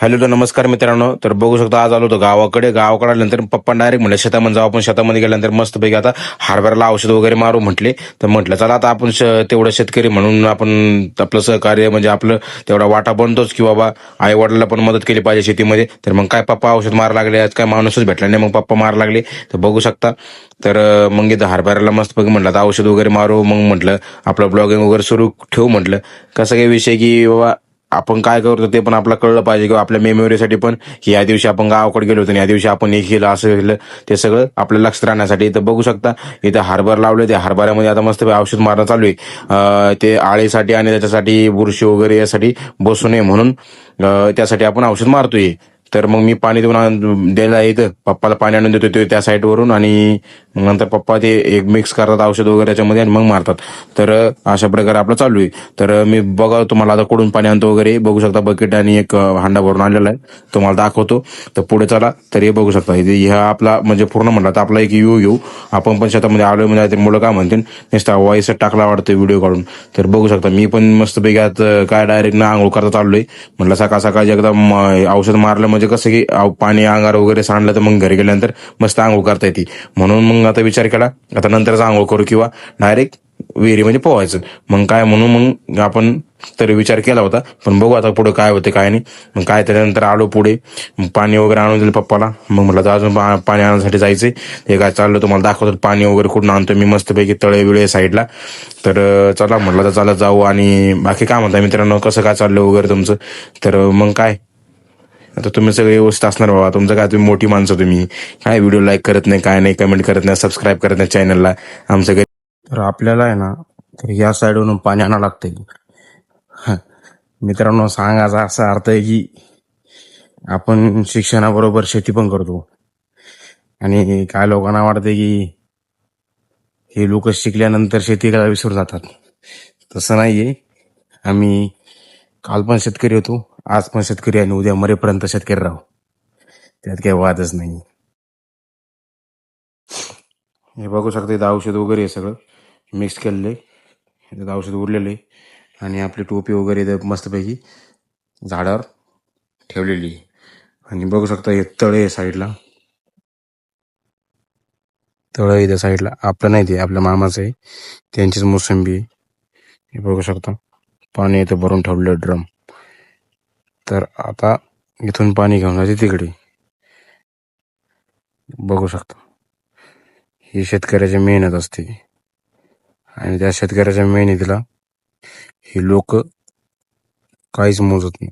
Hello तर नमस्कार मित्रांनो. तर बघू शकतो आज आलो होतो गावाकडे आल्यानंतर पप्पा डायरेक्ट म्हणलं शेतामध्ये जाऊ. आपण शेतामध्ये गेल्यानंतर मस्तपैकी आता हरभऱ्याला औषध वगैरे मारू म्हटले. तर म्हटलं चला आता आपण तेवढं शेतकरी म्हणून आपण आपलं सहकार्य म्हणजे आपलं तेवढा वाटा बनतोच की बाबा आई वडिलांना पण मदत केली पाहिजे शेतीमध्ये. तर मग काय पप्पा औषध मारा लागले, आज काय माणूसच भेटला नाही, मग पप्पा मारा लागले. तर बघू शकता. तर मग इथं हरभऱ्याला मस्तपैकी म्हटलं आता औषध वगैरे मारू. मग म्हटलं आपलं ब्लॉगिंग वगैरे सुरू ठेवू. म्हटलं कसं काही विषय की बाबा आपण काय करतो ते पण आपल्याला कळलं पाहिजे किंवा आपल्या मेमोरीसाठी पण, की या दिवशी आपण गावाकडे गेलो होतो आणि या दिवशी आपण हे केलं असं केलं, ते सगळं आपल्या लक्षात राहण्यासाठी. इथं बघू शकता इथं हरभरा लावले. त्या हरभऱ्यामध्ये आता मस्त औषध मारणं चालू आहे. ते आळीसाठी आणि त्याच्यासाठी बुरशी वगैरे यासाठी बसू नये म्हणून त्यासाठी आपण औषध मारतोय. तर मग मी पाणी द्यायला इथं पप्पाला पाणी आणून देतो त्या साईडवरून, आणि मग नंतर पप्पा ते एक मिक्स करतात औषध वगैरे त्याच्यामध्ये आणि मग मारतात. तर अशा प्रकारे आपलं चालू आहे. तर मी बघा तुम्हाला आता कुठून पाणी आणतो वगैरे बघू शकता. बकेट आणि एक हांडा भरून आणलेला आहे, तुम्हाला दाखवतो. तर पुढे चला. तर हे बघू शकता ह्या आपला म्हणजे पूर्ण म्हणला तर आपला एक व्ह्यू घेऊ. आपण पण शेतामध्ये आलोय म्हणजे मुलं काय म्हणतील नुसता वॉइस टाकला वाटतं व्हिडिओ काढून. तर बघू शकता मी पण मस्तपैकी आज काय डायरेक्ट ना आंघोळ करता चाललोय. म्हटलं सकाळ सकाळी एकदम औषध मारलं म्हणजे कसं की पाणी अंगार वगैरे सांडलं तर मग घरी गेल्यानंतर मस्त आंघोळ करता येते. म्हणून मग आता विचार केला आता नंतरच आंघोळ करू किंवा डायरेक्ट विहिरीमध्ये पोहायचं. मग काय म्हणून मग आपण तरी विचार केला होता. पण बघू आता पुढे काय होते काय नाही. मग काय त्याच्यानंतर आलो पुढे, मग पाणी वगैरे आणून दिलं पप्पाला. मग म्हटलं तर अजून पाणी आणण्यासाठी जायचंय. हे काय चाललं तुम्हाला दाखवतो पाणी वगैरे कुठून आणतो मी मस्तपैकी तळे बिळे साईडला. तर चला म्हटलं तर चला जाऊ. आणि बाकी काय म्हणता मित्रांनो, कसं काय चाललं वगैरे तुमचं. तर मग काय आता तुम्ही सगळे व्यवस्थित असणार बाबा. तुमचं काय, तुम्ही मोठी माणसं, तुम्ही काय व्हिडिओ लाईक करत नाही, काय नाही, कमेंट करत नाही, सबस्क्राईब करत नाही चॅनलला आमचं घरी. तर आपल्याला आहे ना तर या साईडवरून पाणी आणावं लागतंय. मित्रांनो सांगायचा असा अर्थ आहे की आपण शिक्षणाबरोबर शेती पण करतो. आणि काय लोकांना वाटतं की हे लोक शिकल्यानंतर शेती करायला विसरून जातात. तसं नाहीये. आम्ही काल पण शेतकरी होतो, आज पण शेतकरी आणि उद्या मरेपर्यंत शेतकरी राहू. त्यात काही वादच नाही. हे बघू शकता इथं औषध वगैरे हे सगळं मिक्स केलेलं आहे. इथं औषध उरलेलं आहे आणि आपली टोपी वगैरे इथं मस्तपैकी झाडावर ठेवलेली आहे. आणि बघू शकता हे तळे आहे साईडला. तळं इथं साईडला आपलं नाही, ते आपल्या मामाचं आहे, त्यांचीच मोसंबी आहे. हे बघू शकता पाणी इथं भरून ठेवलेलं ड्रम. तर आता इथून पाणी घेऊन जाते तिकडे. बघू शकता ही शेतकऱ्याची मेहनत असते. आणि त्या शेतकऱ्याच्या मेहनतीला ही लोक काहीच मोजत नाही.